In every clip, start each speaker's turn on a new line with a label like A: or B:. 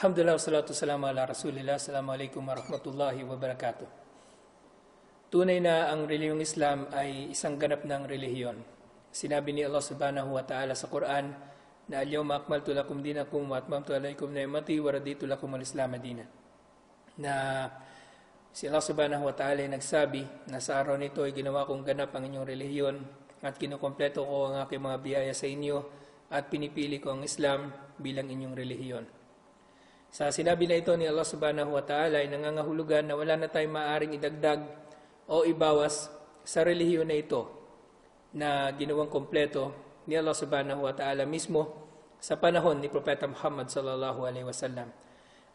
A: Alhamdulillah, wassalatu wassalamu ala rasulillah. Assalamualaikum warahmatullahi wabarakatuh. Tunay na ang relihiyong Islam ay isang ganap ng relihiyon. Sinabi ni Allah subhanahu wa ta'ala sa Quran na al-yawma akmaltu lakum dinakum wa atmamtu alaykum ni'mati wa raditu lakum al-Islam dinan. Na si Allah subhanahu wa ta'ala ay nagsabi na sa araw nito ay ginawa kong ganap ang inyong relihiyon at kinukompleto ko ang aking mga biyaya sa inyo at pinipili ko ang Islam bilang inyong relihiyon. Sa sinabi na ito ni Allah subhanahu wa ta'ala ay nangangahulugan na wala na tayong maaaring idagdag o ibawas sa relihiyon na ito na ginawang kompleto ni Allah subhanahu wa ta'ala mismo sa panahon ni Propeta Muhammad sallallahu alaihi wasallam.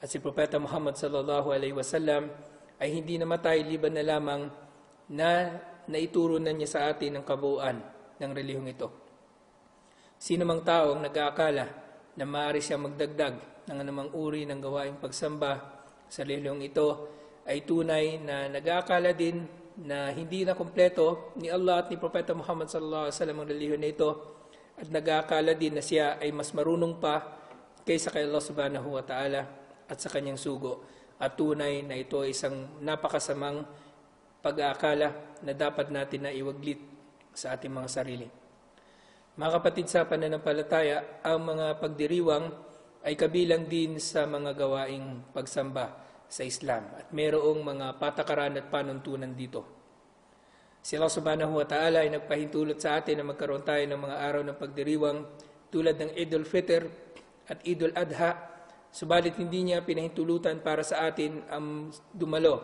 A: At si Propeta Muhammad sallallahu alaihi wasallam ay hindi namatay liban na lamang na naituro na niya sa atin ang kabuuan ng relihiyong ito. Sino mang taong nag-aakala na maaari siya magdagdag ng anumang uri ng gawaing pagsamba sa relihiyong ito ay tunay na nag-aakala din na hindi na kompleto ni Allah at ni Propeta Muhammad sallallahu alaihi wasallam ang relihiyon na ito at nag-aakala din na siya ay mas marunong pa kaysa kay Allah subhanahu wa ta'ala at sa kanyang sugo. At tunay na ito ay isang napakasamang pag-aakala na dapat natin na iwaglit sa ating mga sarili. Mga kapatid, sa pananampalataya, ang mga pagdiriwang ay kabilang din sa mga gawaing pagsamba sa Islam at mayroong mga patakaran at panuntunan dito. Si Allah subhanahu wa ta'ala ay nagpahintulot sa atin na magkaroon tayo ng mga araw ng pagdiriwang tulad ng Eid al-Fitr at Eid al-Adha, subalit hindi niya pinahintulutan para sa atin ang dumalo,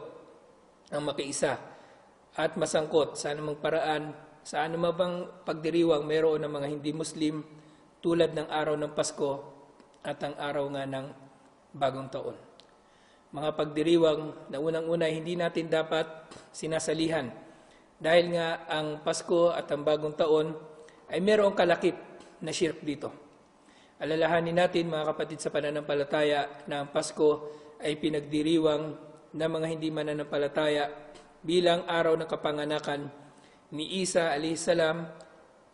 A: ang makiisa at masangkot sa anumang paraan sa anumang pagdiriwang mayroon ng mga hindi Muslim tulad ng araw ng Pasko at ang araw nga ng Bagong Taon. Mga pagdiriwang na unang-una hindi natin dapat sinasalihan dahil nga ang Pasko at ang Bagong Taon ay mayroong kalakip na shirk dito. Alalahanin natin mga kapatid sa pananampalataya na ang Pasko ay pinagdiriwang ng mga hindi mananampalataya bilang araw ng kapanganakan ni Isa a.s.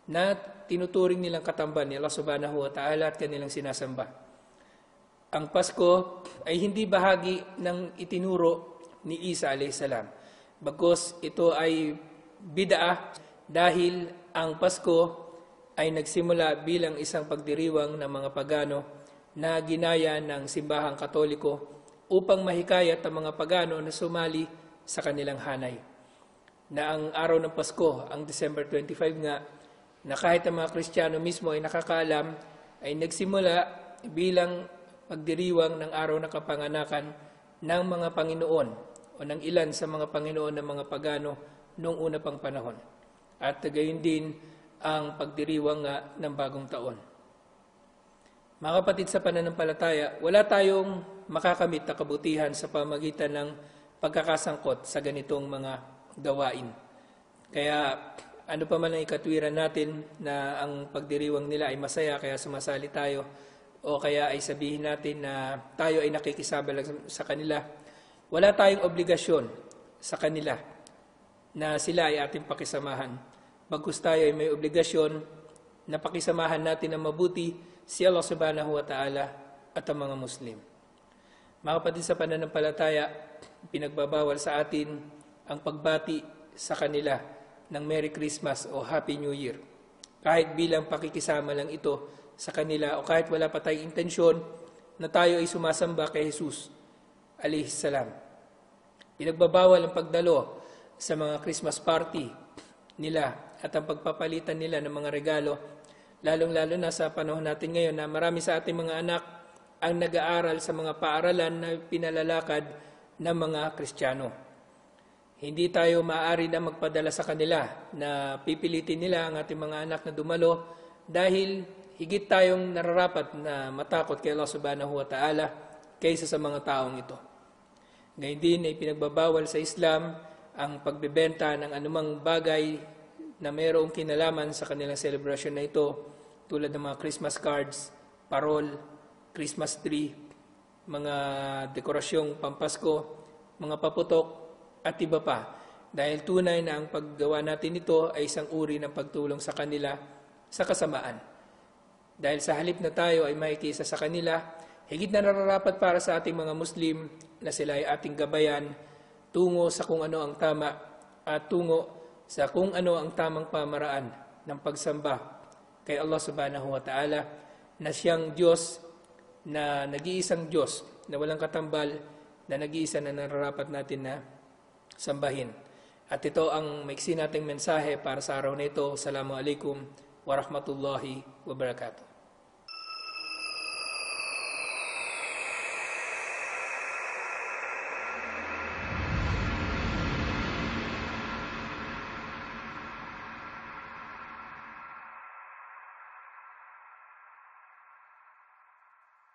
A: na tinuturing nilang katamban ni Allah subhanahu wa ta'ala at kanilang sinasamba. Ang Pasko ay hindi bahagi ng itinuro ni Isa a.s. Bagkus ito ay bid'ah dahil ang Pasko ay nagsimula bilang isang pagdiriwang ng mga pagano na ginaya ng simbahang Katoliko upang mahikayat ang mga pagano na sumali sa kanilang hanay. Na ang araw ng Pasko, ang December 25 nga, na kahit ang mga Kristiyano mismo ay nakakaalam, ay nagsimula bilang pagdiriwang ng araw ng kapanganakan ng mga Panginoon o ng ilan sa mga Panginoon ng mga pagano noong una pang panahon. At gayon din ang pagdiriwang nga ng Bagong Taon. Mga kapatid sa pananampalataya, wala tayong makakamit na kabutihan sa pamagitan ng pagkakasangkot sa ganitong mga gawain. Kaya ano pa man ang ikatwiran natin na ang pagdiriwang nila ay masaya kaya sumasali tayo o kaya ay sabihin natin na tayo ay nakikisabay sa kanila, wala tayong obligasyon sa kanila na sila ay ating pakisamahan. Bagkus tayo ay may obligasyon na pakisamahan natin ng mabuti si Allah subhanahu wa ta'ala at ang mga Muslim. Mga kapatid sa pananampalataya, pinagbabawal sa atin ang pagbati sa kanila ng Merry Christmas o Happy New Year. Kahit bilang pakikisama lang ito sa kanila o kahit wala pa tayong intensyon na tayo ay sumasamba kay Jesus alayhis salam. Pinagbabawal ang pagdalo sa mga Christmas party nila at ang pagpapalitan nila ng mga regalo, lalong-lalo na sa panahon natin ngayon na marami sa ating mga anak ang nag-aaral sa mga paaralan na pinalalakad ng mga Kristiyano. Hindi tayo maaari na magpadala sa kanila na pipilitin nila ang ating mga anak na dumalo dahil higit tayong nararapat na matakot kay Allah subhanahu wa ta'ala kaysa sa mga taong ito. Ngayon din ay pinagbabawal sa Islam ang pagbebenta ng anumang bagay na mayroong kinalaman sa kanilang celebration na ito tulad ng mga Christmas cards, parol, Christmas tree, mga dekorasyong pampasko, mga paputok, at iba pa. Dahil tunay na ang paggawa natin ito ay isang uri ng pagtulong sa kanila sa kasamaan. Dahil sa halip na tayo ay makikisa sa kanila, Higit na nararapat para sa ating mga Muslim na sila ay ating gabayan tungo sa kung ano ang tama at tungo sa kung ano ang tamang pamaraan ng pagsamba kay Allah subhanahu wa ta'ala na siyang Diyos na nag-iisang Diyos na walang katambal, na nag-iisa na nararapat natin na sambahin. At ito ang maiksi nating mensahe para sa araw na ito. Assalamualaikum warahmatullahi wabarakatuh.